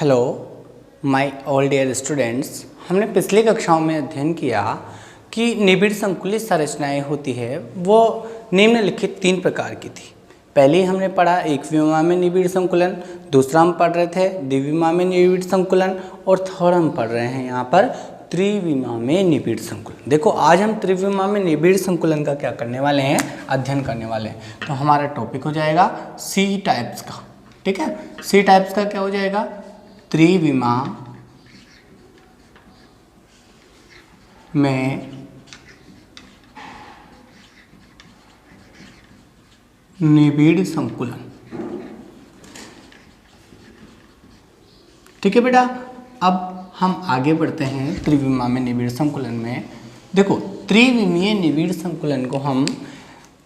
Hello my all dear students. हमने पिछली कक्षाओं में अध्ययन किया कि निबिड़ संकुलित संरचनाएं होती है वो निम्नलिखित 3 प्रकार की थी। पहले हमने पढ़ा एक विमा में निबिड़ संकुलन, दूसरा हम पढ़ रहे थे द्विविमा में निबिड़ संकुलन और थर्ड हम पढ़ रहे हैं यहाँ पर त्रिविमा में निबिड़ संकुलन। देखो आज हम त्रिविमा में निबिड़ संकुलन का क्या करने वाले हैं, अध्ययन करने वाले हैं। तो हमारा टॉपिक हो जाएगा सी टाइप्स का। ठीक है, सी टाइप्स का क्या हो जाएगा, त्रिविमा में निबिड़ संकुलन। ठीक है बेटा, अब हम आगे बढ़ते हैं त्रिविमा में निबिड़ संकुलन में। देखो त्रिविमीय निबिड़ संकुलन को हम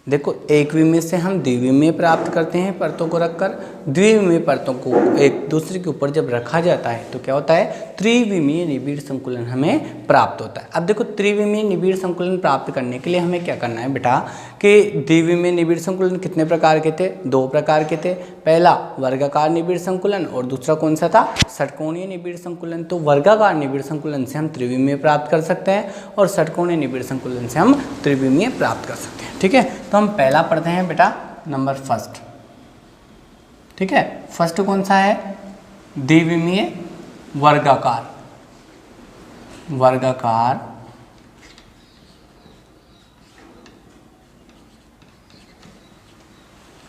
एक विमीय से हम द्विविमीय प्राप्त करते हैं परतों को रखकर। द्विविमीय परतों को एक दूसरे के ऊपर जब रखा जाता है तो क्या होता है, त्रिविमीय निबिड़ संकुलन हमें प्राप्त होता है। अब देखो त्रिविमीय निबिड़ संकुलन प्राप्त करने के लिए हमें क्या करना है बेटा कि द्विविमीय निबिड़ संकुलन कितने प्रकार के थे, 2 प्रकार के थे। पहला वर्गाकार निबिड़ संकुलन और दूसरा कौन सा था, षटकोणीय निबिड़ संकुलन। तो वर्गाकार निबिड़ संकुलन से हम त्रिविमीय प्राप्त कर सकते हैं और षटकोणीय निबिड़ संकुलन से हम त्रिविमीय प्राप्त कर सकते हैं। ठीक है, तो हम पहला पढ़ते हैं बेटा नंबर फर्स्ट। ठीक है, फर्स्ट कौन सा है, द्विविमीय वर्गाकार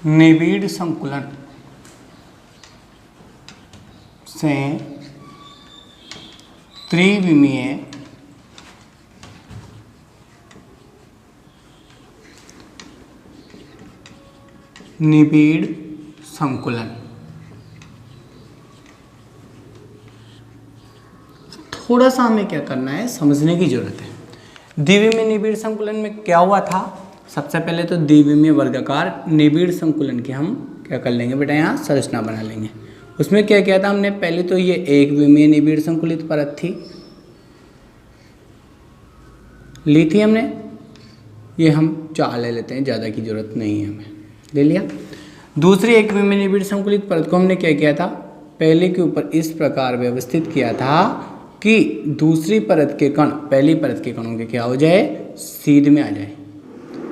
निबिड़ संकुलन से त्रिविमीय निबिड़ संकुलन। थोड़ा सा हमें क्या करना है, समझने की जरूरत है। द्विविमीय निबिड़ संकुलन में क्या हुआ था, सबसे पहले तो द्विविमीय वर्गाकार निबिड़ संकुलन की हम क्या कर लेंगे बेटा, यहाँ संरचना बना लेंगे। उसमें क्या किया था हमने, पहले तो ये एक विमीय निबिड़ संकुलित परत थी, ली थी हमने, ये हम 4 ले लेते हैं, ज़्यादा की जरूरत नहीं है, हमें ले लिया। दूसरी एक विमीय निबिड़ संकुलित परत को हमने क्या किया था, पहले के ऊपर इस प्रकार व्यवस्थित किया था कि दूसरी परत के कण पहली परत के कणों के क्या हो जाए, सीध में आ जाए।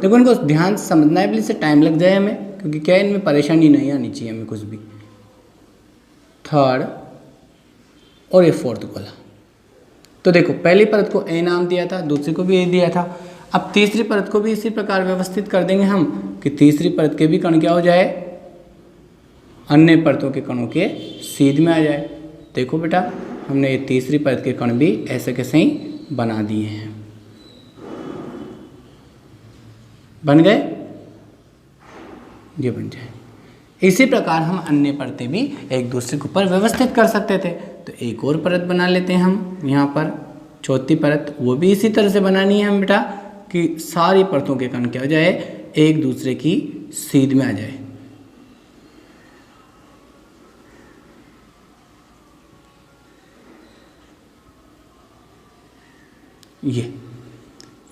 देखो इनको ध्यान से समझना है, इससे टाइम लग जाए हमें, क्योंकि क्या है इनमें परेशानी नहीं आनी चाहिए हमें कुछ भी। थर्ड और ये फोर्थ वाला, तो देखो पहली परत को ए नाम दिया था, दूसरी को भी ए दिया था। अब तीसरी परत को भी इसी प्रकार व्यवस्थित कर देंगे हम कि तीसरी परत के भी कण क्या हो जाए, अन्य परतों के कणों के सीध में आ जाए। देखो बेटा हमने ये तीसरी परत के कण भी ऐसे कैसे ही बना दिए हैं, बन गए, ये बन जाए। इसी प्रकार हम अन्य परतें भी एक दूसरे के ऊपर व्यवस्थित कर सकते थे। तो एक और परत बना लेते हैं हम यहाँ पर, चौथी परत, वो भी इसी तरह से बनानी है हम बेटा कि सारी परतों के कण क्या हो जाए, एक दूसरे की सीध में आ जाए।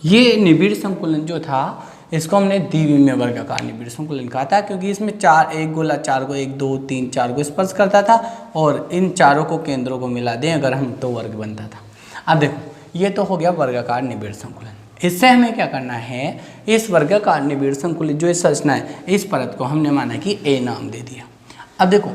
ये निबिड़ संकुलन जो था इसको हमने द्विविमीय वर्गाकार निबिड़ संकुलन कहा था, क्योंकि इसमें एक गोला 4 को 1 2 3 4 को स्पर्श करता था और इन चारों को केंद्रों को मिला दें अगर हम तो वर्ग बनता था। अब देखो ये तो हो गया वर्गाकार निबिड़ संकुलन। इससे हमें क्या करना है, इस वर्गाकार निबिड़ संकुलित जो संरचना है, इस परत को हमने माना कि ए नाम दे दिया। अब देखो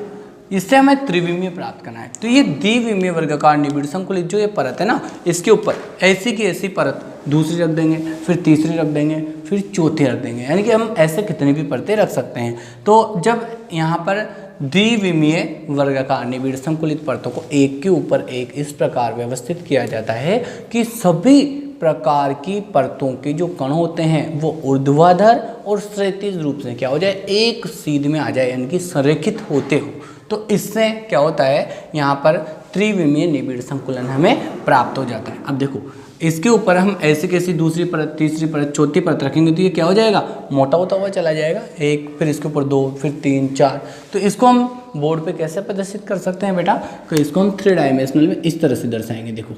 इससे हमें त्रिविमीय प्राप्त करना है, तो ये द्विविमीय वर्गाकार निबिड़ संकुलित जो ये परत है ना, इसके ऊपर ऐसी की ऐसी परत दूसरी रख देंगे, फिर तीसरी रख देंगे, फिर चौथी रख देंगे, यानी कि हम ऐसे कितनी भी परतें रख सकते हैं। तो जब यहाँ पर द्विविमीय वर्गाकार निबिड़ संकुलित परतों को एक के ऊपर एक इस प्रकार व्यवस्थित किया जाता है कि सभी प्रकार की परतों के जो कण होते हैं वो ऊर्ध्वाधर और क्षैतिज रूप से क्या हो जाए, एक सीध में आ जाए, यानी कि संरेखित होते हो। तो इससे क्या होता है, यहाँ पर त्रिविमीय निबिड़ संकुलन हमें प्राप्त हो जाता है। अब देखो इसके ऊपर हम ऐसी कैसी दूसरी परत, तीसरी परत, चौथी परत रखेंगे तो ये क्या हो जाएगा, मोटा होता हुआ चला जाएगा, एक, फिर इसके ऊपर 2, फिर 3 4। तो इसको हम बोर्ड पे कैसे प्रदर्शित कर सकते हैं बेटा, तो इसको हम 3 डायमेंशनल में इस तरह से दर्शाएंगे। देखो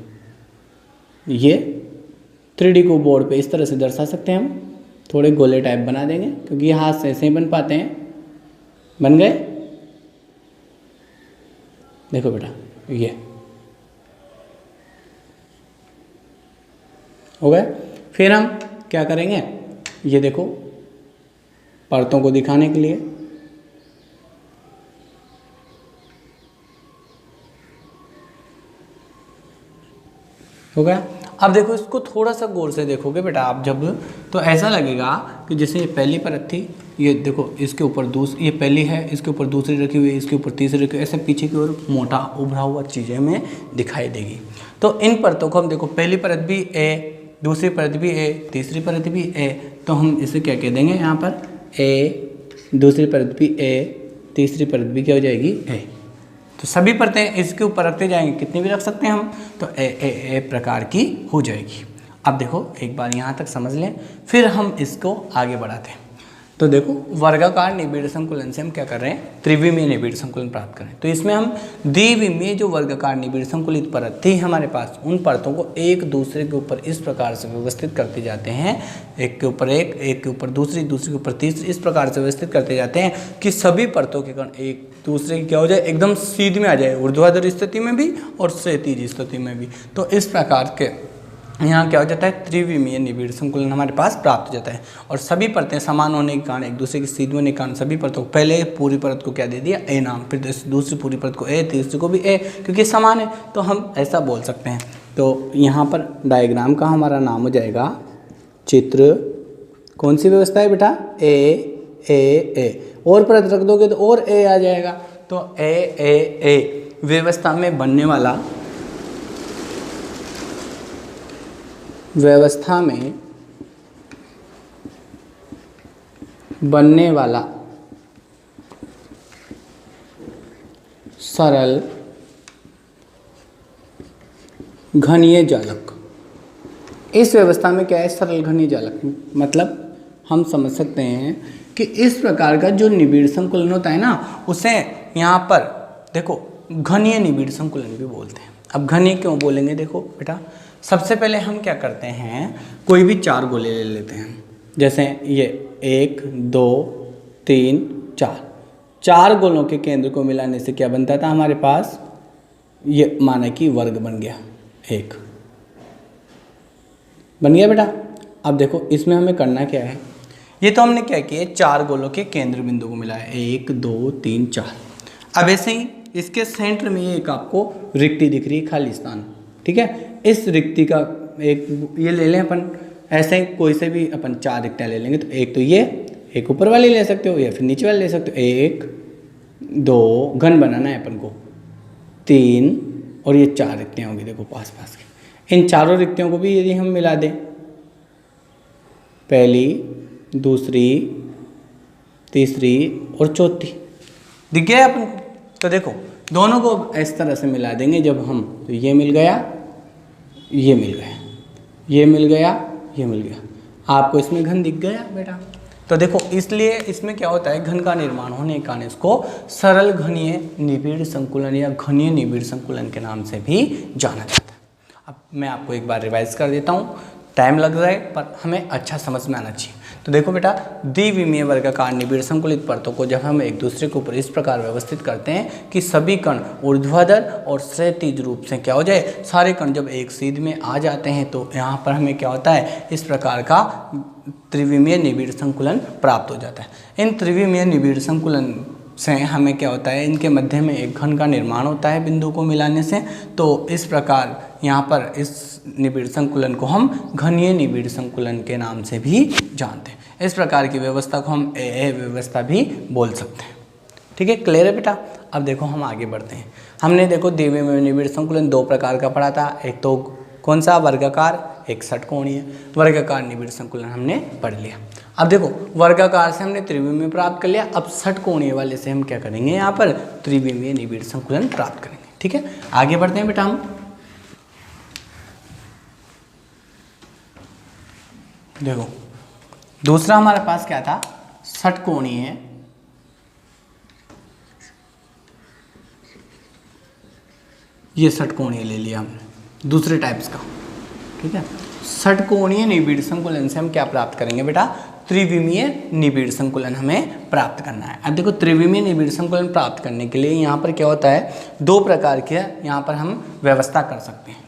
ये 3D को बोर्ड पे इस तरह से दर्शा सकते हैं हम, थोड़े गोले टाइप बना देंगे क्योंकि ये हाथ से ऐसे ही बन पाते हैं। बन गए, देखो बेटा ये हो गया। फिर हम क्या करेंगे, ये देखो परतों को दिखाने के लिए हो गया। अब देखो इसको थोड़ा सा गौर से देखोगे बेटा आप जब, तो ऐसा लगेगा कि जैसे ये पहली परत थी, ये देखो इसके ऊपर दूसरी, ये पहली है, इसके ऊपर दूसरी रखी हुई है, इसके ऊपर तीसरी रखी हुई है, ऐसे पीछे की ओर मोटा उभरा हुआ चीज़ें हमें दिखाई देगी। तो इन परतों को हम देखो, पहली परत भी ए, दूसरी परत भी ए, तीसरी परत भी ए, तो हम इसे क्या कह देंगे यहाँ पर ए, दूसरी परत भी ए, तीसरी परत भी क्या हो जाएगी ए। तो सभी परतें इसके ऊपर रखते जाएंगे, कितनी भी रख सकते हैं हम, तो ए प्रकार की हो जाएगी। अब देखो एक बार यहाँ तक समझ लें, फिर हम इसको आगे बढ़ाते हैं। तो देखो वर्गाकार निबिड़ संकुलन से हम क्या कर रहे हैं, त्रिविमीय निबिड़ संकुलन प्राप्त करें। तो इसमें हम द्विविमीय जो वर्गाकार निबिड़ संकुलित परत थी हमारे पास, उन परतों को एक दूसरे के ऊपर इस प्रकार से व्यवस्थित करते जाते हैं, एक के ऊपर एक, एक के ऊपर दूसरी, दूसरी के ऊपर तीसरी, इस प्रकार से व्यवस्थित करते जाते हैं कि सभी परतों के कण एक दूसरे की क्या हो जाए, एकदम सीध में आ जाए, ऊर्ध्वाधर स्थिति में भी और क्षैतिज स्थिति में भी। तो इस प्रकार के यहाँ क्या हो जाता है, त्रिविमीय निबिड़ संकुलन हमारे पास प्राप्त हो जाता है। और सभी परतें समान होने के कारण, एक दूसरे के सीध होने के कारण सभी परतों को, पहले पूरी परत को क्या दे दिया, ए नाम, फिर दूसरी पूरी परत को ए, तीसरी को भी ए, क्योंकि समान है तो हम ऐसा बोल सकते हैं। तो यहाँ पर डायग्राम का हमारा नाम हो जाएगा चित्र। कौन सी व्यवस्था है बेटा, ए ए ए, और परत रख दोगे तो और ए आ जाएगा। तो ए ए ए व्यवस्था में बनने वाला, व्यवस्था में बनने वाला सरल घनीय जालक। इस व्यवस्था में क्या है, सरल घनीय जालक, मतलब हम समझ सकते हैं कि इस प्रकार का जो निबिड़ संकुलन होता है ना, उसे यहाँ पर देखो घनीय निबिड़ संकुलन भी बोलते हैं। अब घनीय क्यों बोलेंगे, देखो बेटा सबसे पहले हम क्या करते हैं, कोई भी चार गोले ले लेते हैं, जैसे ये 1 2 3 4, चार गोलों के केंद्र को मिलाने से क्या बनता था हमारे पास, ये माना कि वर्ग बन गया, एक बन गया बेटा। अब देखो इसमें हमें करना क्या है, ये तो हमने क्या किया, चार गोलों के केंद्र बिंदु को मिलाया, 1 2 3 4। अब ऐसे ही इसके सेंटर में एक आपको रिक्ति दिख रही है, खाली स्थान, ठीक है। इस रिक्ति का एक ये ले लें अपन, ऐसे ही कोई से भी अपन चार रिक्तियाँ ले लेंगे। तो एक तो ये, एक ऊपर वाली ले सकते हो या फिर नीचे वाली ले सकते हो, 1 2 घन बनाना है अपन को, 3 और ये 4 रिक्तियाँ होंगी देखो पास पास की। इन चारों रिक्तियों को भी यदि हम मिला दें, पहली, दूसरी, तीसरी और चौथी, दिख गया अपन। तो देखो दोनों को इस तरह से मिला देंगे जब हम, तो ये मिल गया, ये मिल गया, ये मिल गया, ये मिल गया, आपको इसमें घन दिख गया बेटा। तो देखो इसलिए इसमें क्या होता है, घन का निर्माण होने के कारण इसको सरल घनीय निबिड़ संकुलन या घनीय निबिड़ संकुलन के नाम से भी जाना जाता है। अब मैं आपको एक बार रिवाइज कर देता हूँ, टाइम लग जाए पर हमें अच्छा समझ में आना चाहिए। तो देखो बेटा, द्विविमीय वर्गाकार निबिड़ संकुलित परतों को जब हम एक दूसरे के ऊपर इस प्रकार व्यवस्थित करते हैं कि सभी कण ऊर्ध्वाधर और क्षैतिज रूप से क्या हो जाए, सारे कण जब एक सीध में आ जाते हैं, तो यहाँ पर हमें क्या होता है, इस प्रकार का त्रिविमीय निबिड़ संकुलन प्राप्त हो जाता है। इन त्रिविमीय निबिड़ संकुलन से हमें क्या होता है, इनके मध्य में एक घन का निर्माण होता है बिंदु को मिलाने से। तो इस प्रकार यहाँ पर इस निबिड़ संकुलन को हम घनीय निबिड़ संकुलन के नाम से भी जानते हैं। इस प्रकार की व्यवस्था को हम ए व्यवस्था भी बोल सकते हैं। ठीक है, क्लियर है बेटा। अब देखो हम आगे बढ़ते हैं। हमने देखो द्विविमीय निबिड़ संकुलन दो प्रकार का पढ़ा था, एक तो कौन सा, वर्गाकार, एक षटकोणीय। वर्गाकार निबिड़ संकुलन हमने पढ़ लिया। अब देखो वर्गाकार से हमने त्रिविमीय प्राप्त कर लिया, अब षटकोणीय वाले से हम क्या करेंगे, यहाँ पर त्रिविमीय निबिड़ संकुलन प्राप्त करेंगे। ठीक है, आगे बढ़ते हैं बेटा हम। देखो दूसरा हमारे पास क्या था, षटकोणीय। ये षटकोणीय ले लिया हमने, दूसरे टाइप्स का। ठीक है, षटकोणीय निबिड़ संकुलन से हम क्या प्राप्त करेंगे बेटा, त्रिविमीय निबिड़ संकुलन हमें प्राप्त करना है। अब देखो त्रिविमीय निबिड़ संकुलन प्राप्त करने के लिए यहाँ पर क्या होता है, दो प्रकार के यहाँ पर हम व्यवस्था कर सकते हैं।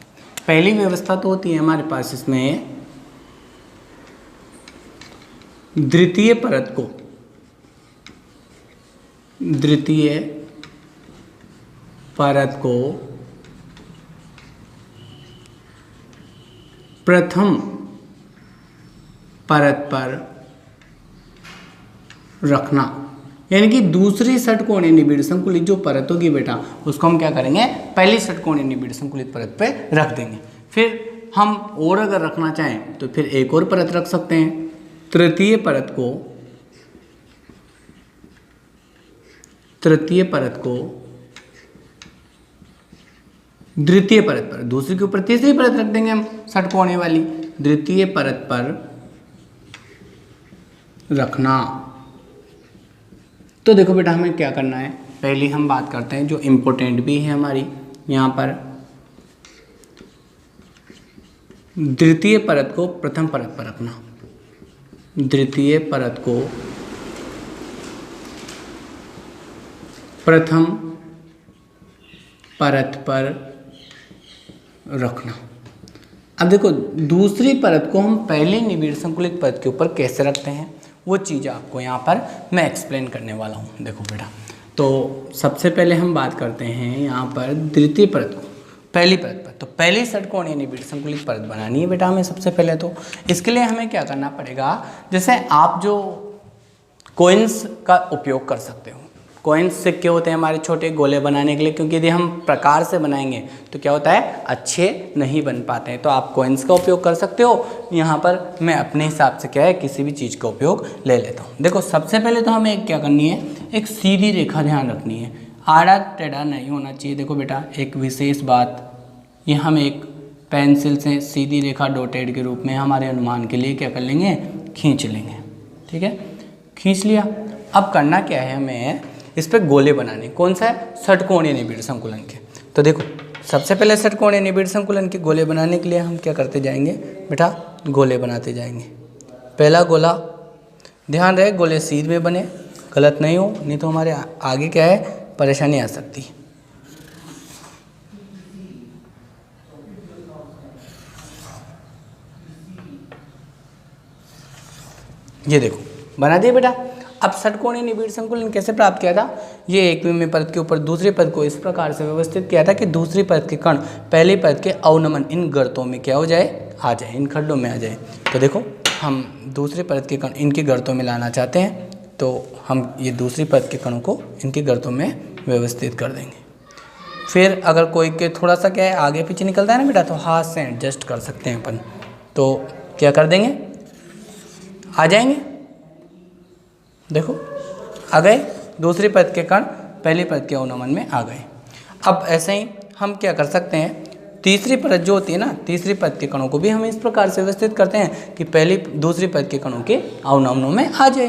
पहली व्यवस्था तो होती है हमारे पास इसमें द्वितीय परत को प्रथम परत पर रखना, यानी कि दूसरी षटकोणीय निबिड़ संकुलित जो परत होगी बेटा उसको हम क्या करेंगे, पहली षटकोणीय निबिड़ संकुलित परत पे रख देंगे। फिर हम और अगर रखना चाहें तो फिर एक और परत रख सकते हैं। तृतीय परत को द्वितीय परत पर, दूसरी के ऊपर तीसरी परत रख देंगे हम षटकोणीय वाली, द्वितीय परत पर रखना। तो देखो बेटा हमें क्या करना है, पहले हम बात करते हैं जो इम्पोर्टेंट भी है हमारी यहाँ पर, द्वितीय परत को प्रथम परत पर रखना, द्वितीय परत को प्रथम परत पर रखना। अब देखो दूसरी परत को हम पहले निबिड़ संकुलित परत के ऊपर कैसे रखते हैं वो चीज़ आपको यहाँ पर मैं एक्सप्लेन करने वाला हूँ। देखो बेटा, तो सबसे पहले हम बात करते हैं यहाँ पर द्वितीय परत को पहली परत पर। तो पहली षटकोणीय निबिड़ संकुलित परत बनानी है बेटा हमें सबसे पहले। तो इसके लिए हमें क्या करना पड़ेगा, जैसे आप जो कॉइन्स का उपयोग कर सकते हो, कॉइन्स सिक्के होते हैं हमारे छोटे गोले बनाने के लिए, क्योंकि यदि हम प्रकार से बनाएंगे तो क्या होता है, अच्छे नहीं बन पाते हैं। तो आप कॉइन्स का उपयोग कर सकते हो। यहाँ पर मैं अपने हिसाब से क्या है किसी भी चीज़ का उपयोग ले लेता हूँ। देखो सबसे पहले तो हमें क्या करनी है, एक सीधी रेखा ध्यान रखनी है, आड़ा टेढ़ा नहीं होना चाहिए। देखो बेटा एक विशेष बात, ये हम एक पेंसिल से सीधी रेखा डॉटेड के रूप में हमारे अनुमान के लिए क्या कर लेंगे, खींच लेंगे। ठीक है, खींच लिया। अब करना क्या है, हमें इस पर गोले बनाने। कौन सा है, षटकोणीय निबिड़ संकुलन के। तो देखो सबसे पहले षटकोणीय निबिड़ संकुलन के गोले बनाने के लिए हम क्या करते जाएंगे बेटा, गोले बनाते जाएंगे। पहला गोला, ध्यान रहे गोले सीधे बने, गलत नहीं हो, नहीं तो हमारे आगे क्या है परेशानी आ सकती है। ये देखो बना दिए बेटा। अब षटकोणीय निबिड़ संकुलन कैसे प्राप्त किया था, ये एक विमीय परत के ऊपर दूसरी परत को इस प्रकार से व्यवस्थित किया था कि दूसरी परत के कण पहली परत के अवनमन इन गर्तों में क्या हो जाए, आ जाए, इन खड्डों में आ जाए। तो देखो हम दूसरी परत के कण इनके गर्तों में लाना चाहते हैं, तो हम ये दूसरी परत के कणों को इनके गर्तों में व्यवस्थित कर देंगे। फिर अगर कोई के थोड़ा सा क्या है आगे पीछे निकलता है ना बेटा, तो हाथ से एडजस्ट कर सकते हैं अपन। तो क्या कर देंगे, आ जाएंगे। देखो आ गए, दूसरी परत के कण पहली परत के अवनमन में आ गए। अब ऐसे ही हम क्या कर सकते हैं, तीसरी परत जो होती है ना, तीसरी परत के कणों को भी हम इस प्रकार से व्यवस्थित करते हैं कि पहली दूसरी परत के कणों के अवनमनों में आ जाए।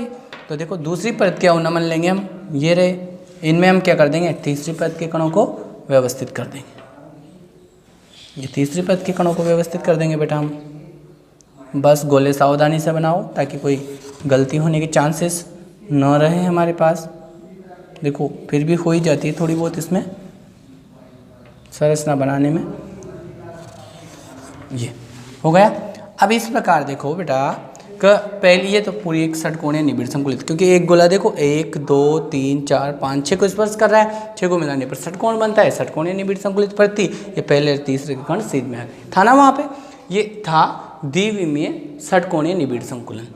तो देखो दूसरी परत के अवनमन लेंगे हम, ये रहे, इनमें हम क्या कर देंगे, तीसरी परत के कणों को व्यवस्थित कर देंगे। ये तीसरी परत के कणों को व्यवस्थित कर देंगे बेटा हम। बस गोले सावधानी से बनाओ ताकि कोई गलती होने के चांसेस न रहे हमारे पास। देखो फिर भी हो ही जाती है थोड़ी बहुत इसमें संरचना बनाने में। ये हो गया। अब इस प्रकार देखो बेटा पहले ये तो पूरी एक षटकोणीय निबिड़ संकुलित, क्योंकि एक गोला देखो 1 2 3 4 5 6 को स्पर्श कर रहा है, 6 को मिलाने पर षटकोण बनता है, षटकोणीय निबिड़ संकुलित परत थी। ये पहले तीसरे के कण सीध में आ गए था ना, वहाँ पे ये था द्विविमीय षटकोणीय निबिड़ संकुलन।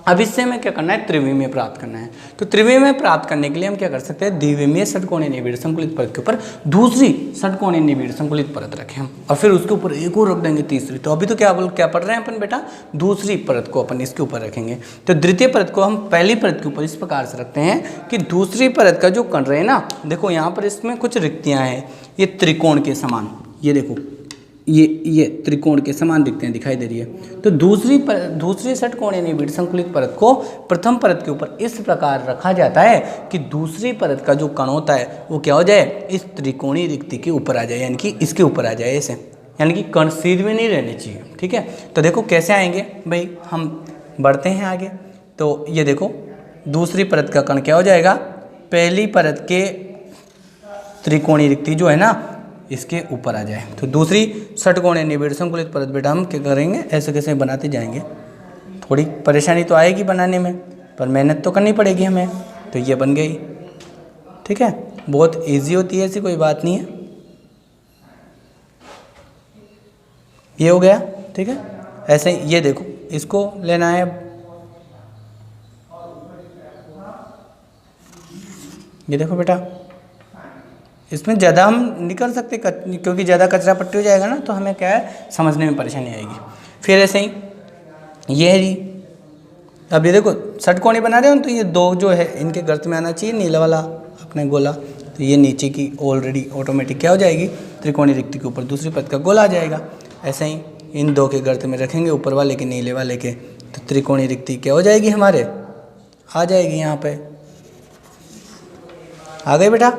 अब इससे हमें क्या करना है, त्रिविमीय प्राप्त करना है। तो त्रिविमीय प्राप्त करने के लिए हम क्या कर सकते हैं, द्विविमीय षटकोणीय निबिड़ संकुलित परत के ऊपर दूसरी षटकोणीय निबिड़ संकुलित परत रखें हम, और फिर उसके ऊपर एक और रख देंगे तीसरी। तो अभी तो क्या पढ़ रहे हैं अपन बेटा, दूसरी परत को अपन इसके ऊपर रखेंगे। तो द्वितीय परत को हम पहली परत के ऊपर इस प्रकार से रखते हैं कि दूसरी परत का जो कण रहे ना, देखो यहाँ पर इसमें कुछ रिक्तियाँ हैं, ये त्रिकोण के समान, ये देखो ये त्रिकोण के समान दिखते हैं, दिखाई दे रही है। तो दूसरी षटकोणीय निबिड़ संकुलित परत को प्रथम परत के ऊपर इस प्रकार रखा जाता है कि दूसरी परत का जो कण होता है वो क्या हो जाए, इस त्रिकोणीय रिक्ति के ऊपर आ जाए, यानी कि इसके ऊपर आ जाए ऐसे, यानी कि कण सीध में नहीं रहने चाहिए। ठीक है, तो देखो कैसे आएंगे भाई, हम बढ़ते हैं आगे। तो ये देखो दूसरी परत का कण क्या हो जाएगा, पहली परत के त्रिकोणीय रिक्ति जो है ना इसके ऊपर आ जाए। तो दूसरी षटकोणीय निबिड़ संकुलित परत बेटा हम क्या करेंगे, ऐसे कैसे बनाते जाएंगे। थोड़ी परेशानी तो आएगी बनाने में, पर मेहनत तो करनी पड़ेगी हमें। तो ये बन गई, ठीक है, बहुत इजी होती है, ऐसी कोई बात नहीं है। ये हो गया, ठीक है। ऐसे ये देखो इसको लेना है, ये देखो बेटा इसमें ज़्यादा हम नहीं कर सकते क्योंकि ज़्यादा कचरा पट्टी हो जाएगा ना, तो हमें क्या है समझने में परेशानी आएगी। फिर ऐसे ही ये है जी, अब ये देखो षटकोणी बना रहे हो तो ये दो जो है इनके गर्त में आना चाहिए नीला वाला अपने गोला। तो ये नीचे की ऑलरेडी ऑटोमेटिक क्या हो जाएगी, त्रिकोणीय रिक्ति के ऊपर दूसरी पद का गोला आ जाएगा। ऐसे ही इन दो के गर्त में रखेंगे ऊपर वाले के नीले वाले के, तो त्रिकोणीय रिक्ति क्या हो जाएगी हमारे, आ जाएगी यहाँ पे, आ गए बेटा।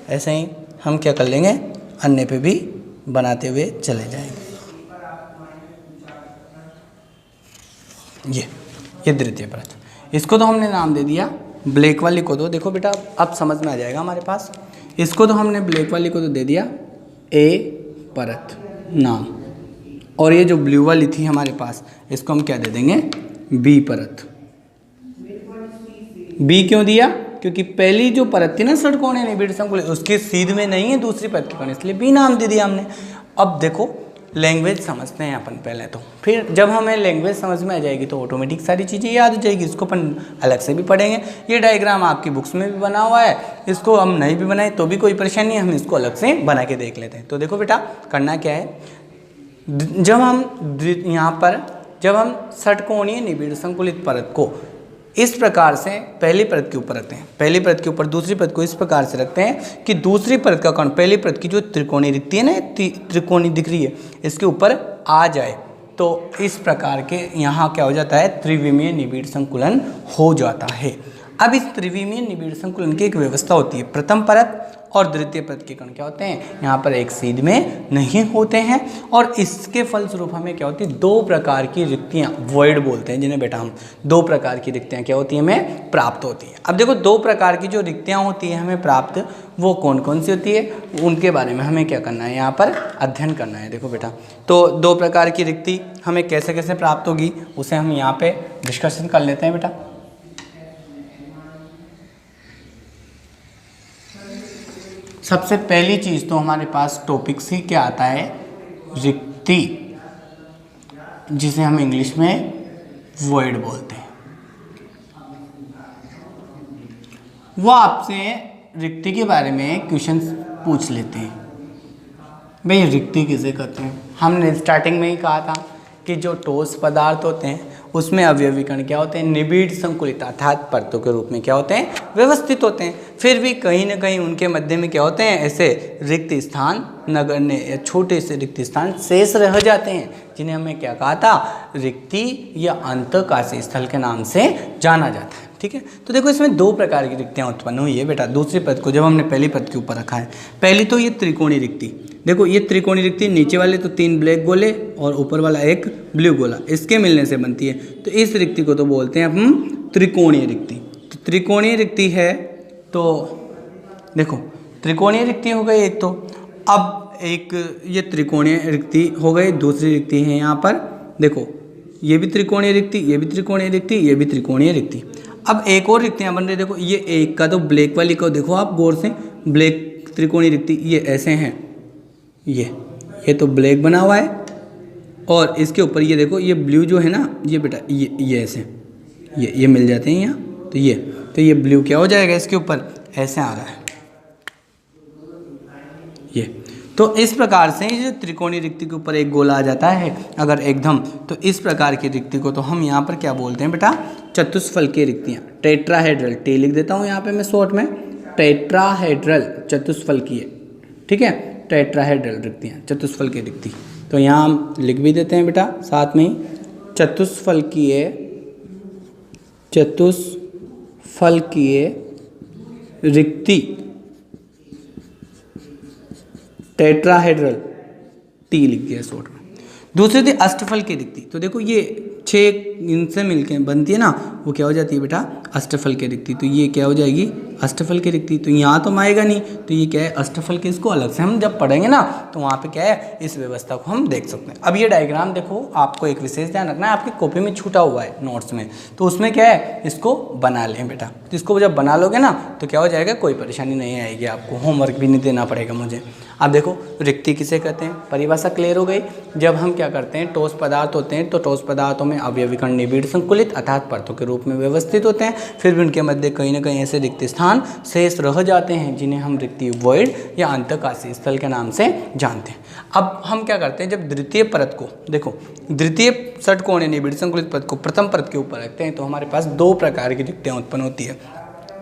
ऐसे ही हम क्या कर लेंगे, अन्य पे भी बनाते हुए चले जाएंगे। ये द्वितीय परत, इसको तो हमने नाम दे दिया, ब्लैक वाली को तो देखो बेटा अब समझ में आ जाएगा हमारे पास। इसको तो हमने ब्लैक वाली को तो दे दिया ए परत नाम, और ये जो ब्लू वाली थी हमारे पास इसको हम क्या दे देंगे, बी परत। बी क्यों दिया, क्योंकि पहली जो परत थी ना षटकोणीय निबिड़ संकुलित उसके सीध में नहीं है दूसरी परत के कण, इसलिए बी नाम दे दिया हमने। अब देखो लैंग्वेज समझते हैं अपन पहले तो, फिर जब हमें लैंग्वेज समझ में आ जाएगी तो ऑटोमेटिक सारी चीज़ें याद हो जाएगी। इसको अपन अलग से भी पढ़ेंगे, ये डायग्राम आपकी बुक्स में भी बना हुआ है, इसको हम नहीं भी बनाए तो भी कोई परेशानी नहीं, हम इसको अलग से बना के देख लेते हैं। तो देखो बेटा करना क्या है, जब हम यहाँ पर जब हम षटकोणीय निबिड़ संकुलित परत को इस प्रकार से पहली परत के ऊपर रखते हैं, पहली परत के ऊपर दूसरी परत को इस प्रकार से रखते हैं कि दूसरी परत का कण पहली परत की जो त्रिकोणीय रिक्ति है ना, त्रिकोणीय दिख रही है, इसके ऊपर आ जाए। तो इस प्रकार के यहाँ क्या हो जाता है, त्रिविमीय निबिड़ संकुलन हो जाता है। अब इस त्रिविमीय निबिड़ संकुलन की एक व्यवस्था होती है, प्रथम परत और द्वितीय परत के कण क्या होते हैं, यहाँ पर एक सीध में नहीं होते हैं, और इसके फलस्वरूप हमें क्या होती है, दो प्रकार की रिक्तियाँ, वॉइड बोलते हैं जिन्हें बेटा हम, दो प्रकार की रिक्तियाँ क्या होती हैं हमें प्राप्त होती हैं। अब देखो दो प्रकार की जो रिक्तियाँ होती हैं हमें प्राप्त, वो कौन कौन सी होती है, उनके बारे में हमें क्या करना है, यहाँ पर अध्ययन करना है। देखो बेटा तो दो प्रकार की रिक्ति हमें कैसे कैसे प्राप्त होगी उसे हम यहाँ पे डिस्कशन कर लेते हैं बेटा। सबसे पहली चीज़ तो हमारे पास टॉपिक से क्या आता है, रिक्ति, जिसे हम इंग्लिश में वॉइड बोलते हैं। वो आपसे रिक्ति के बारे में क्वेश्चन पूछ लेते हैं, भाई रिक्ति किसे कहते हैं। हमने स्टार्टिंग में ही कहा था कि जो ठोस पदार्थ होते हैं उसमें अवयवी कण क्या होते हैं, निबिड़ संकुलित अर्थात परतों के रूप में क्या होते हैं, व्यवस्थित होते हैं। फिर भी कहीं ना कहीं उनके मध्य में क्या होते हैं, ऐसे रिक्त स्थान, नगण्य या छोटे से रिक्त स्थान शेष रह जाते हैं, जिन्हें हमें क्या कहा था, रिक्ति या अंतःकाशीय स्थल के नाम से जाना जाता है। ठीक है, तो देखो इसमें दो प्रकार की रिक्तियाँ उत्पन्न हुई है बेटा। दूसरी पद को जब हमने पहली पद के ऊपर रखा है, पहली तो ये त्रिकोणीय रिक्ति, देखो ये त्रिकोणीय रिक्ति, नीचे वाले तो 3 ब्लैक गोले और ऊपर वाला एक ब्लू गोला, इसके मिलने से बनती है। तो इस रिक्ति को तो बोलते हैं हम त्रिकोणीय रिक्ति। तो त्रिकोणीय रिक्ति है, तो देखो त्रिकोणीय रिक्ति हो गई एक, तो अब एक ये त्रिकोणीय रिक्ति हो गई, दूसरी रिक्ति है यहाँ पर देखो, ये भी त्रिकोणीय रिक्ति, ये भी त्रिकोणीय रिक्ति, ये भी त्रिकोणीय रिक्ति। अब एक और रिक्तियाँ बन रही, देखो ये एक का तो ब्लैक वाली को देखो आप गौर से, ब्लैक त्रिकोणीय रिक्ति ये ऐसे हैं, ये तो ब्लैक बना हुआ है, और इसके ऊपर ये देखो ये ब्लू जो है ना, ये बेटा ये ऐसे ये मिल जाते हैं यहाँ, तो ये ब्लू क्या हो जाएगा, इसके ऊपर ऐसे आ रहा है ये। तो इस प्रकार से ये त्रिकोणीय रिक्ति के ऊपर एक गोला आ जाता है अगर एकदम, तो इस प्रकार की रिक्ति को तो हम यहाँ पर क्या बोलते हैं बेटा, चतुष्फलकीय रिक्तियाँ, टेट्राहेड्रल, टे लिख देता हूँ यहाँ पे मैं शॉर्ट में, टेट्राहेड्रल चतुष्फलकीय, ठीक है, टेट्राहेड्रल रिक्तियाँ, चतुष्फलकीय रिक्ति। तो यहाँ हम लिख भी देते हैं बेटा साथ में ही, चतुष्फलकीय रिक्ति, टेट्राहेड्रल, टी लिख दिया शॉर्ट में। दूसरी थी अष्टफल की रिक्ति, तो देखो ये 6 इनसे मिलके बनती है ना, वो क्या हो जाती है बेटा, अष्टफल की रिक्ति। तो ये क्या हो जाएगी, अष्टफल की रिक्ति। तो यहाँ तो आएगा नहीं, तो ये क्या है, अष्टफल की। इसको अलग से हम जब पढ़ेंगे ना तो वहाँ पे क्या है, इस व्यवस्था को हम देख सकते हैं। अब ये डायग्राम देखो, आपको एक विशेष ध्यान रखना है, आपकी कॉपी में छूटा हुआ है नोट्स में, तो उसमें क्या है, इसको बना लें बेटा। तो इसको जब बना लोगे ना तो क्या हो जाएगा, कोई परेशानी नहीं आएगी आपको, होमवर्क भी नहीं देना पड़ेगा मुझे। अब देखो रिक्ति किसे कहते हैं, परिभाषा क्लियर हो गई। जब हम क्या करते हैं, ठोस पदार्थ होते हैं तो ठोस पदार्थों में अवयवी कण निबिड़ संकुलित अर्थात परतों के रूप में व्यवस्थित होते हैं, फिर भी उनके मध्य कहीं ना कहीं ऐसे रिक्त स्थान शेष रह जाते हैं जिन्हें हम रिक्ति वॉइड या अंतःकाशीय स्थल के नाम से जानते हैं। अब हम क्या करते हैं, जब द्वितीय परत को देखो, द्वितीय षटकोणीय निबिड़ संकुलित परत को प्रथम परत के ऊपर रखते हैं तो हमारे पास दो प्रकार की रिक्तियाँ उत्पन्न होती है,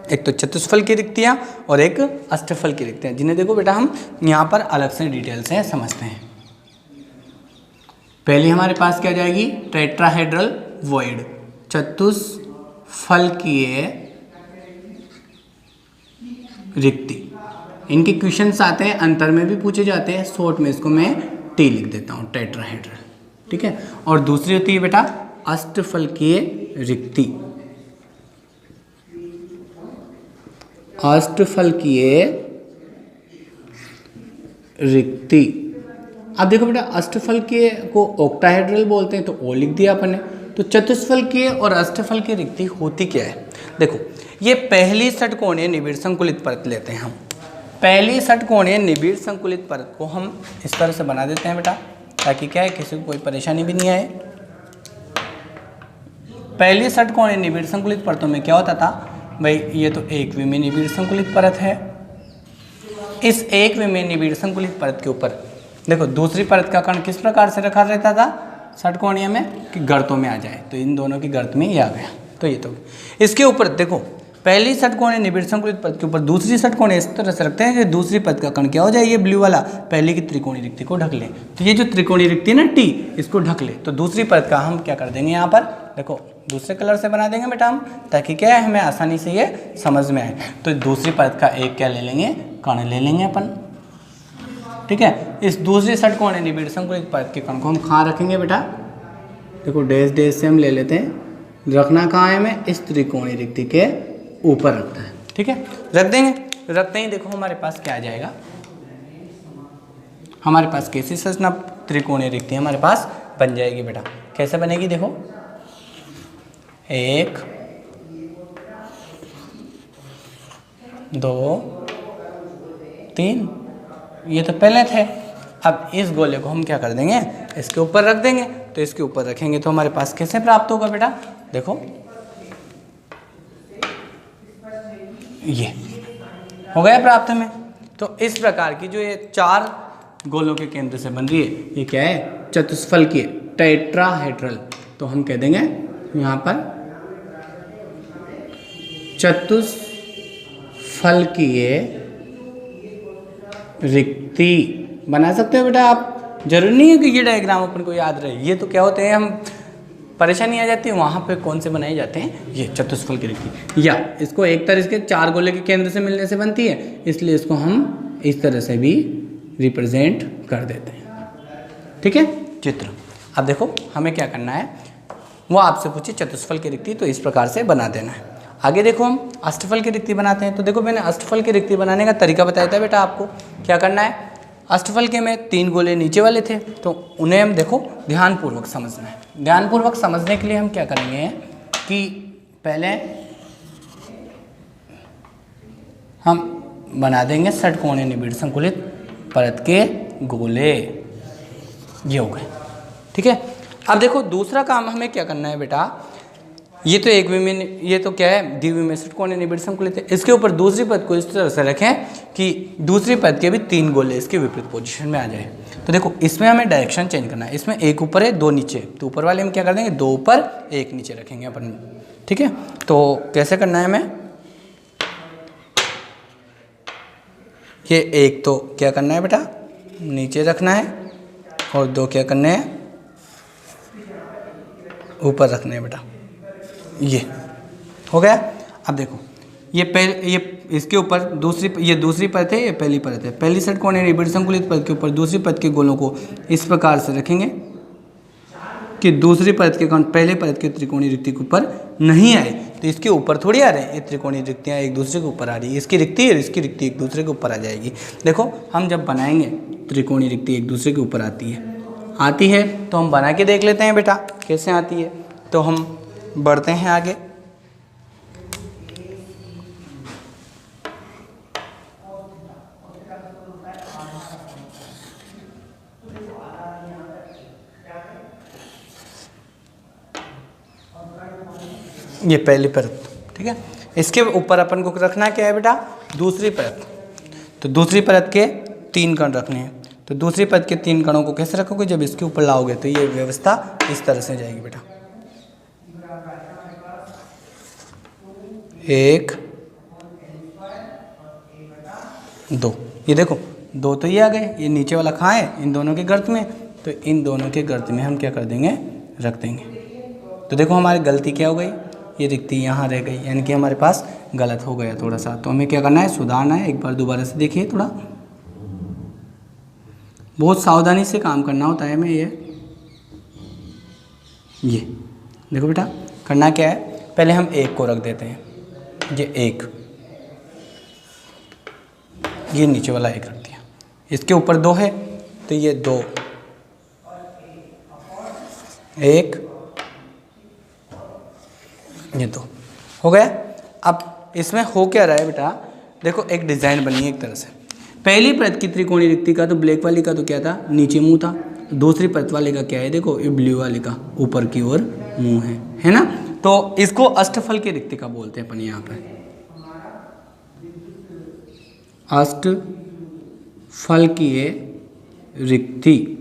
एक तो चतुष्फल की रिक्तियाँ और एक अष्टफल की रिक्तियाँ, जिन्हें देखो बेटा हम यहाँ पर अलग से डिटेल से समझते हैं। पहले हमारे पास क्या जाएगी, टेट्राहेड्रल वॉइड, चतुष्फलकीय रिक्ति। इनके क्वेश्चंस आते हैं, अंतर में भी पूछे जाते हैं, शॉर्ट में इसको मैं टी लिख देता हूँ, टेट्राहेड्रल, ठीक है। और दूसरी होती है बेटा अष्टफलकीय रिक्ति, अष्टफलकीय रिक्ति। अब देखो बेटा, अष्टफलकीय को ऑक्टाहेड्रल बोलते हैं तो ओ लिख दिया अपन ने। तो चतुष्फलकीय और अष्टफलकीय रिक्ति होती क्या है, देखो ये पहली षटकोणीय निबिड़ संकुलित परत लेते हैं हम। पहली षटकोणीय निबिड़ संकुलित परत को हम इस तरह से बना देते हैं बेटा, ताकि क्या है, किसी को कोई परेशानी भी नहीं आए। पहली षटकोणीय निबिड़ संकुलित परतों में क्या होता था भाई, ये तो एक विमीय निबिड़ संकुलित परत है। इस एक विमीय निबिड़ संकुलित परत के ऊपर देखो दूसरी परत का कण किस प्रकार से रखा रहता था षटकोणीय में, कि गर्तों में आ जाए, तो इन दोनों की गर्त में ही आ गया। तो ये तो इसके ऊपर देखो, पहली षटकोणीय निबिड़ संकुलित परत के ऊपर दूसरी षटकोणीय इस तरह से रखते हैं कि दूसरी परत का कण क्या हो जाए, ये ब्लू वाला पहली की त्रिकोणीय रिक्ति को ढक ले। तो ये जो त्रिकोणीय रिक्ति है ना टी, इसको ढक ले। तो दूसरी परत का हम क्या कर देंगे, यहाँ पर देखो दूसरे कलर से बना देंगे बेटा हम, ताकि क्या है हमें आसानी से ये समझ में आए। तो दूसरी परत का एक क्या ले लेंगे, कण ले लेंगे अपन, ठीक है। इस दूसरी षटकोणीय निबिड़ संकुलित परत के कण को हम कहाँ रखेंगे बेटा, देखो डैश डैश से हम ले लेते हैं, रखना कहाँ है हमें, इस त्रिकोणीय रिक्ति के ऊपर रखना है, ठीक है। रख देंगे, रखते ही देखो हमारे पास क्या आ जाएगा, हमारे पास कैसी संरचना त्रिकोणीय रिक्ति हमारे पास बन जाएगी बेटा। कैसे बनेगी देखो, 1 2 3, ये तो पहले थे। अब इस गोले को हम क्या कर देंगे, इसके ऊपर रख देंगे। तो इसके ऊपर रखेंगे तो हमारे पास कैसे प्राप्त होगा बेटा, देखो ये हो गया प्राप्त हमें। तो इस प्रकार की जो ये 4 गोलों के केंद्र से बन रही है, ये क्या है, चतुष्फलकीय टेट्राहेड्रल। तो हम कह देंगे यहाँ पर चतुष्फलकीय रिक्ति बना सकते हो बेटा आप। जरूरी नहीं है कि ये डायग्राम अपन को याद रहे, ये तो क्या होते हैं, हम परेशानी आ जाती है वहाँ पे कौन से बनाए जाते हैं, ये चतुष्फल की रिक्ति। या इसको एक तरह के 4 गोले के केंद्र से मिलने से बनती है, इसलिए इसको हम इस तरह से भी रिप्रेजेंट कर देते हैं, ठीक है, चित्र। अब देखो हमें क्या करना है, वो आपसे पूछे चतुष्फल की रिक्ति, तो इस प्रकार से बना देना है। आगे देखो हम अष्टफल की रिक्ति बनाते हैं। तो देखो मैंने अष्टफल की रिक्ति बनाने का तरीका बताया था बेटा आपको। क्या करना है, अष्टफल के में 3 गोले नीचे वाले थे, तो उन्हें हम देखो ध्यानपूर्वक समझना है। ध्यानपूर्वक समझने के लिए हम क्या करेंगे कि पहले हम बना देंगे षटकोणीय निबिड़ संकुलित परत के गोले, ये हो गए, ठीक है। अब देखो दूसरा काम हमें क्या करना है बेटा, ये तो एक विमीय, ये तो क्या है, द्विविमीय षटकोणीय निबिड़ संकुलित है। इसके ऊपर दूसरी पद को इस तरह से रखें कि दूसरी पद के भी 3 गोले इसके विपरीत पोजीशन में आ जाए। तो देखो इसमें हमें डायरेक्शन चेंज करना है, इसमें 1 ऊपर है 2 नीचे, तो ऊपर वाले हम क्या कर देंगे, 2 ऊपर 1 नीचे रखेंगे अपन, ठीक है। तो कैसे करना है हमें, ये 1 तो क्या करना है बेटा, नीचे रखना है, और 2 क्या करने हैं, ऊपर रखने हैं बेटा, ये हो गया। अब देखो ये इसके ऊपर ये दूसरी परत है, ये पहली परत है। पहली षटकोणीय निबिड़ संकुलित पद के ऊपर दूसरी पद के गोलों को इस प्रकार से रखेंगे, कि दूसरी परत के कण पहले परत के त्रिकोणीय रिक्ति के ऊपर नहीं आए, तो इसके ऊपर थोड़ी आ रहे हैं, ये त्रिकोणीय रिक्तियाँ एक दूसरे के ऊपर आ रही है, इसकी रिक्ति और इसकी रिक्ति एक दूसरे के ऊपर आ जाएगी। देखो हम जब बनाएंगे त्रिकोणीय रिक्ति एक दूसरे के ऊपर आती है तो हम बना के देख लेते हैं बेटा कैसे आती है। तो हम बढ़ते हैं आगे। ये पहली परत, ठीक है। इसके ऊपर अपन को रखना क्या है बेटा, दूसरी परत। तो दूसरी परत के 3 कण रखने हैं। तो दूसरी परत के 3 कणों को कैसे रखोगे, जब इसके ऊपर लाओगे तो ये व्यवस्था इस तरह से जाएगी बेटा। 1 2, ये देखो 2 तो ये आ गए, ये नीचे वाला कहाँ है, इन दोनों के गर्त में। तो इन दोनों के गर्त में हम क्या कर देंगे, रख देंगे। तो देखो हमारी गलती क्या हो गई, ये रिक्ति यहाँ रह गई, यानी कि हमारे पास गलत हो गया थोड़ा सा। तो हमें क्या करना है, सुधारना है। एक बार दोबारा से देखिए, थोड़ा बहुत सावधानी से काम करना होता है हमें। ये देखो बेटा, करना क्या है, पहले हम 1 को रख देते हैं, ये 1, ये नीचे वाला 1 रख दिया। इसके ऊपर 2 है तो ये 2, 1, ये 2 हो गया। अब इसमें हो क्या रहा है बेटा, देखो एक डिज़ाइन बनी है एक तरह से। पहली परत की त्रिकोणीय रिक्ति का तो ब्लैक वाली का तो क्या था, नीचे मुंह था। दूसरी परत वाले का क्या है, देखो ये ब्लू वाले का ऊपर की ओर मुंह है ना। तो इसको अष्टफल की रिक्ति का बोलते हैं अपन यहाँ पर, अष्टफल की रिक्ति।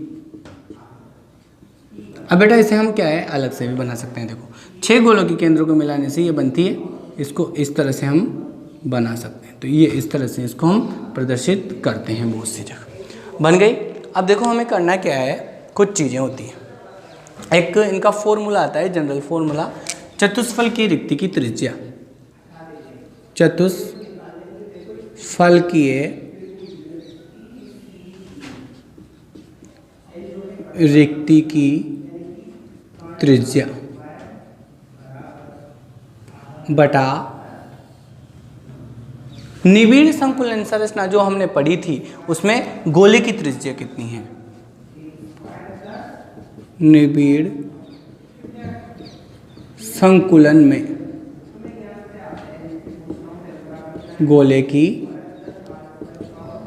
अब बेटा इसे हम क्या है, अलग से भी बना सकते हैं। देखो 6 गोलों के केंद्रों को मिलाने से ये बनती है, इसको इस तरह से हम बना सकते हैं। तो ये इस तरह से इसको हम प्रदर्शित करते हैं बहुत सी जगह, बन गई। अब देखो हमें करना क्या है, कुछ चीज़ें होती हैं। एक इनका फॉर्मूला आता है, जनरल फॉर्मूला, चतुष्फल की रिक्ति की त्रिज्या, चतुष्फल की रिक्ति की त्रिज्या बटा निबिड़ संकुलन संरचना जो हमने पढ़ी थी उसमें गोले की त्रिज्या कितनी है, निबिड़ संकुलन में गोले की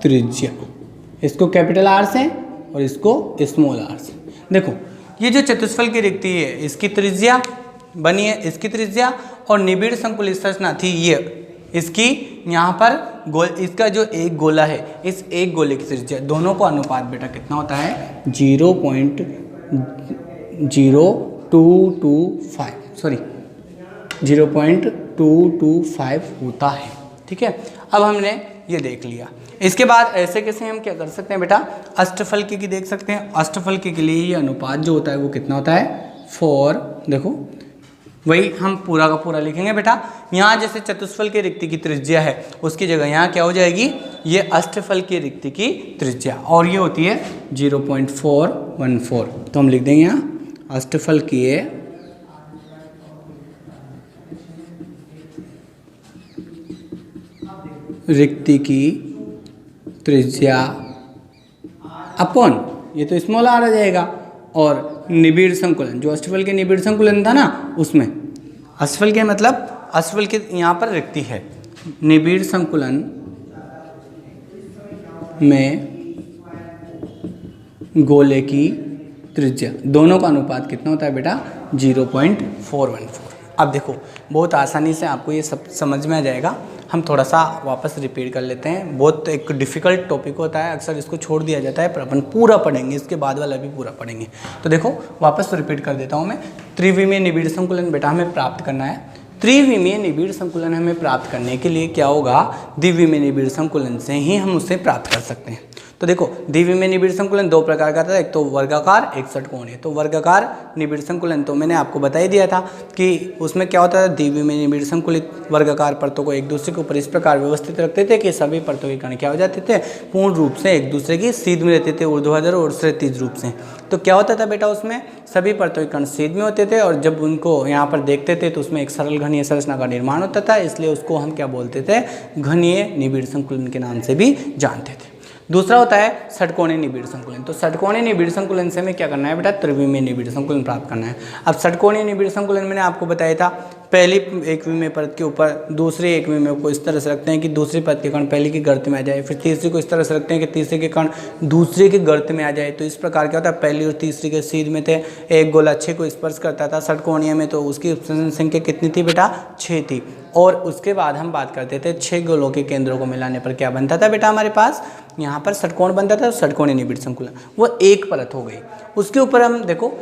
त्रिज्या, इसको कैपिटल आर से और इसको स्मॉल आर से। देखो ये जो चतुष्फल की रिक्ति है इसकी त्रिज्या बनी है, इसकी त्रिज्या, और निबिड़ संकुलित संरचना थी ये, इसकी यहाँ पर इसका जो एक गोला है, इस एक गोले की त्रिज्या, दोनों का अनुपात बेटा कितना होता है, 0.225 होता है। ठीक है, अब हमने ये देख लिया। इसके बाद ऐसे कैसे हम क्या कर सकते हैं बेटा, अष्टफलकी की देख सकते हैं। अष्टफलकी के लिए ये अनुपात जो होता है वो कितना होता है, 4। देखो वही हम पूरा का पूरा लिखेंगे बेटा। यहाँ जैसे चतुष्फल की रिक्ति की त्रिज्या है उसकी जगह यहाँ क्या हो जाएगी, ये अष्टफल की रिक्ति की त्रिज्या, और ये होती है 0.414। तो हम लिख देंगे यहाँ अष्टफल की रिक्ति की त्रिज्या अपॉन, ये तो स्मॉल आर आ जाएगा, और निबिड़ संकुलन, जो अष्टफल के निबिड़ संकुलन था ना उसमें, अष्टफल के मतलब अष्टफल के यहाँ पर रिक्ति है, निबिड़ संकुलन में गोले की त्रिज्या, दोनों का अनुपात कितना होता है बेटा, 0.414। अब देखो बहुत आसानी से आपको ये सब समझ में आ जाएगा। हम थोड़ा सा वापस रिपीट कर लेते हैं। बहुत एक डिफ़िकल्ट टॉपिक होता है, अक्सर इसको छोड़ दिया जाता है, पर अपन पूरा पढ़ेंगे, इसके बाद वाला भी पूरा पढ़ेंगे। तो देखो वापस रिपीट कर देता हूँ मैं। त्रिविमीय निबिड़ संकुलन बेटा हमें प्राप्त करना है। त्रिविमीय निबिड़ संकुलन हमें प्राप्त करने के लिए क्या होगा, द्विविमीय निबिड़ संकुलन से ही हम उसे प्राप्त कर सकते हैं। तो देखो द्विविमीय निबिड़ संकुलन दो प्रकार का था, एक तो वर्गाकार एक षटकोणीय। तो वर्गाकार निबिड़ संकुलन तो मैंने आपको बता ही दिया था कि उसमें क्या होता था, द्विविमीय निबिड़ संकुलित वर्गाकार परतों को एक दूसरे के ऊपर इस प्रकार व्यवस्थित रखते थे कि सभी परतों के कण क्या हो जाते थे, पूर्ण रूप से एक दूसरे की सीध में रहते थे, ऊर्ध्वाधर और क्षैतिज रूप से। तो क्या होता था बेटा, उसमें सभी परतों के कण सीध में होते थे और जब उनको यहाँ पर देखते थे तो उसमें एक सरल घनीय संरचना का निर्माण होता था, इसलिए उसको हम क्या बोलते थे, घनीय निबिड़ संकुलन के नाम से भी जानते थे। दूसरा होता है षटकोणीय निबिड़ संकुलन। तो षटकोणीय निबिड़ संकुलन से हमें क्या करना है बेटा, त्रिविमीय निबिड़ संकुलन प्राप्त करना है। अब षटकोणीय निबिड़ संकुलन मैंने आपको बताया था, पहली एक विमीय परत के ऊपर दूसरे एक विमीय को इस तरह से रखते हैं कि दूसरी परत के कण पहली की गर्त में आ जाए, फिर तीसरी को इस तरह से रखते हैं कि तीसरे के कण दूसरे के गर्त में आ जाए। तो इस प्रकार क्या होता है, पहली और तीसरी के सीध में थे, एक गोला 6 को स्पर्श करता था। षटकोणीय में तो उसकी संख्या कितनी थी बेटा, 6 थी। और उसके बाद हम बात करते थे 6 गोलों के केंद्रों को मिलाने पर क्या बनता था बेटा, हमारे पास यहाँ पर षटकोण बनता था, षटकोणीय निबिड़ संकुलन। वो एक परत हो गई। उसके ऊपर हम देखो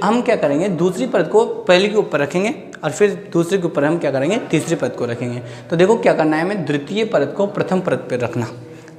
हम क्या करेंगे, दूसरी परत को पहली के ऊपर रखेंगे और फिर दूसरे के ऊपर हम क्या करेंगे, तीसरी परत को रखेंगे। तो देखो क्या करना है, हमें द्वितीय परत को प्रथम परत पर रखना।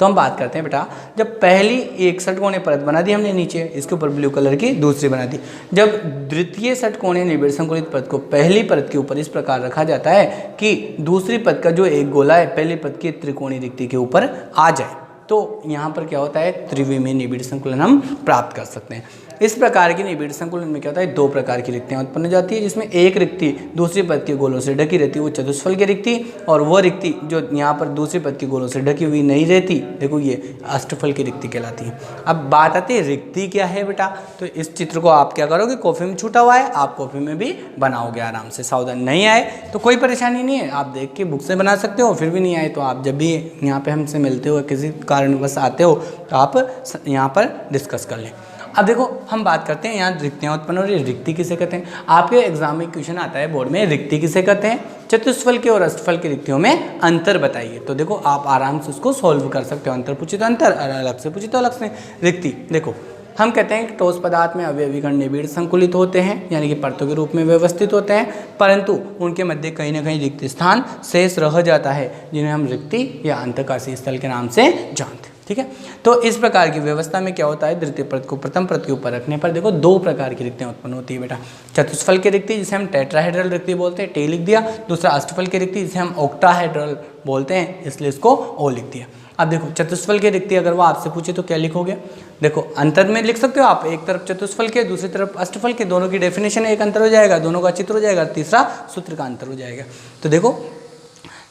तो हम बात करते हैं बेटा, जब पहली एक षटकोणीय परत बना दी हमने नीचे, इसके ऊपर ब्लू कलर की दूसरी बना दी। जब द्वितीय षटकोणीय निबिड़ संकुलित परत को पहली परत के ऊपर इस प्रकार रखा जाता है कि दूसरी परत का जो एक गोला है पहली परत की त्रिकोणीय रिक्ति के ऊपर आ जाए, तो यहाँ पर क्या होता है, त्रिविमीय निबिड़ संकुलन हम प्राप्त कर सकते हैं। इस प्रकार की निबिड़ संकुलन में क्या होता है, दो प्रकार की रिक्तियाँ उत्पन्न हो जाती है, जिसमें एक रिक्ति दूसरी पद के गोलों से ढकी रहती है, वो चतुष्फल की रिक्ति, और वो रिक्ति जो यहाँ पर दूसरी पद के गोलों से ढकी हुई नहीं रहती, देखो ये अष्टफल की रिक्ति कहलाती है। अब बात आती है रिक्ति क्या है बेटा, तो इस चित्र को आप क्या करोगे, कॉपी में छूटा हुआ है, आप कॉपी में भी बनाओगे आराम से, सावधान। नहीं आए तो कोई परेशानी नहीं है, आप देख के बुक से बना सकते हो। फिर भी नहीं आए तो आप जब भी यहाँ पे हमसे मिलते हो, किसी कारणवश आते हो, तो आप यहाँ पर डिस्कस कर लें। अब देखो हम बात करते हैं यहाँ रिक्तियाँ उत्पन्न हो रही है, रिक्ति किसे कहते हैं। आपके एग्जाम में क्वेश्चन आता है बोर्ड में, रिक्ति किसे कहते हैं, चतुष्फल के और अष्टफल की रिक्तियों में अंतर बताइए। तो देखो आप आराम से उसको सॉल्व कर सकते हो, अंतर पूछे तो अंतर, अलग से पूछे तो अलग से। रिक्ति देखो हम कहते हैं कि ठोस पदार्थ में अवयवी कण निबिड़ संकुलित होते हैं, यानी कि परतों के रूप में व्यवस्थित होते हैं, परंतु उनके मध्य कहीं ना कहीं रिक्त स्थान शेष रह जाता है, जिन्हें हम रिक्ति या अंतःकाशीय स्थल के नाम से जानते हैं। ठीक है, तो इस प्रकार की व्यवस्था में क्या होता है, द्वितीय परत को प्रथम परत के ऊपर रखने पर देखो दो प्रकार की रिक्तियाँ उत्पन्न होती है बेटा। चतुष्फल की रिक्ति जिसे हम टेट्राहेड्रल रिक्ति बोलते हैं, टे लिख दिया। दूसरा अष्टफल की रिक्ति जिसे हम ऑक्टाहेड्रल बोलते हैं, इसलिए इसको ओ लिख दिया। अब देखो चतुष्फल की रिक्ति अगर वो आपसे पूछे तो क्या लिखोगे, देखो अंतर में लिख सकते हो आप, एक तरफ चतुष्फल के दूसरी तरफ अष्टफल के, दोनों की डेफिनेशन एक अंतर हो जाएगा, दोनों का चित्र हो जाएगा, तीसरा सूत्र का अंतर हो जाएगा। तो देखो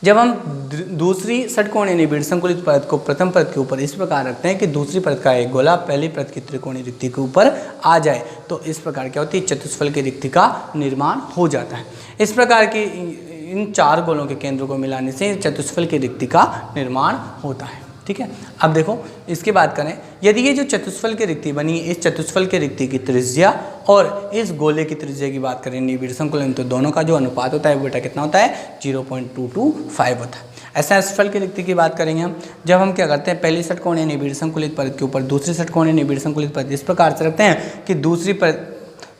जब हम दूसरी षटकोणीय निबिड़ संकुलित परत को प्रथम परत के ऊपर इस प्रकार रखते हैं कि दूसरी परत का एक गोला पहली परत की त्रिकोणीय रिक्ति के ऊपर आ जाए, तो इस प्रकार क्या होती है, चतुष्फल की रिक्ति का निर्माण हो जाता है। इस प्रकार की इन चार गोलों के केंद्रों को मिलाने से चतुष्फल की रिक्ति का निर्माण होता है। ठीक है, अब देखो इसकी बात करें, यदि ये जो चतुष्फल की रिक्ति बनी, इस चतुष्फल की रिक्ति की त्रिज्या और इस गोले की त्रिज्या की बात करें निबिड़ संकुलन, तो दोनों का जो अनुपात होता है वो बेटा कितना होता है, 0.225 होता है। ऐसे अष्टफल की रिक्ति की बात करेंगे हम, जब हम क्या करते हैं, पहली षटकोणीय निबिड़ संकुलित परत के ऊपर दूसरी षटकोणीय निबिड़ संकुलित परत इस प्रकार से रखते हैं कि दूसरी परत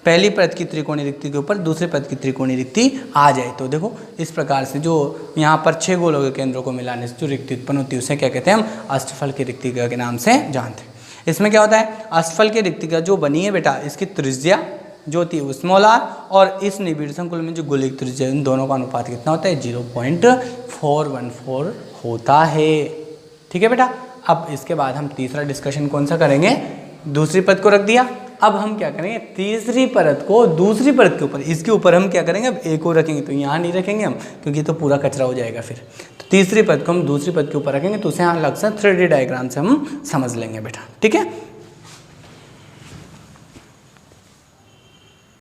पहली परत की त्रिकोणीय रिक्ति के ऊपर दूसरी परत की त्रिकोणीय रिक्ति आ जाए। तो देखो इस प्रकार से जो यहाँ पर 6 गोलों के केंद्रों को मिलाने से जो रिक्ति उत्पन्न होती है उसे क्या कहते हैं, हम अष्टफल की रिक्ति के नाम से जानते हैं। इसमें क्या होता है, अष्टफल की रिक्ति का जो बनी है बेटा, इसकी त्रिज्या जो थी वो स्मॉल आर, और इस निबिड़ संकुल में जो गोले की त्रिज्या, इन दोनों का अनुपात कितना होता है, 0.414 होता है। ठीक है बेटा, अब इसके बाद हम तीसरा डिस्कशन कौन सा करेंगे, दूसरी परत को रख दिया। अब हम क्या करेंगे, तीसरी परत को दूसरी परत के ऊपर, इसके ऊपर हम क्या करेंगे, अब एक और रखेंगे, तो यहाँ नहीं रखेंगे हम क्योंकि तो पूरा कचरा हो जाएगा फिर। तो तीसरी परत को हम दूसरी परत के ऊपर रखेंगे, तो उसे यहाँ अलग से 3D डायग्राम से हम समझ लेंगे बेटा। ठीक है।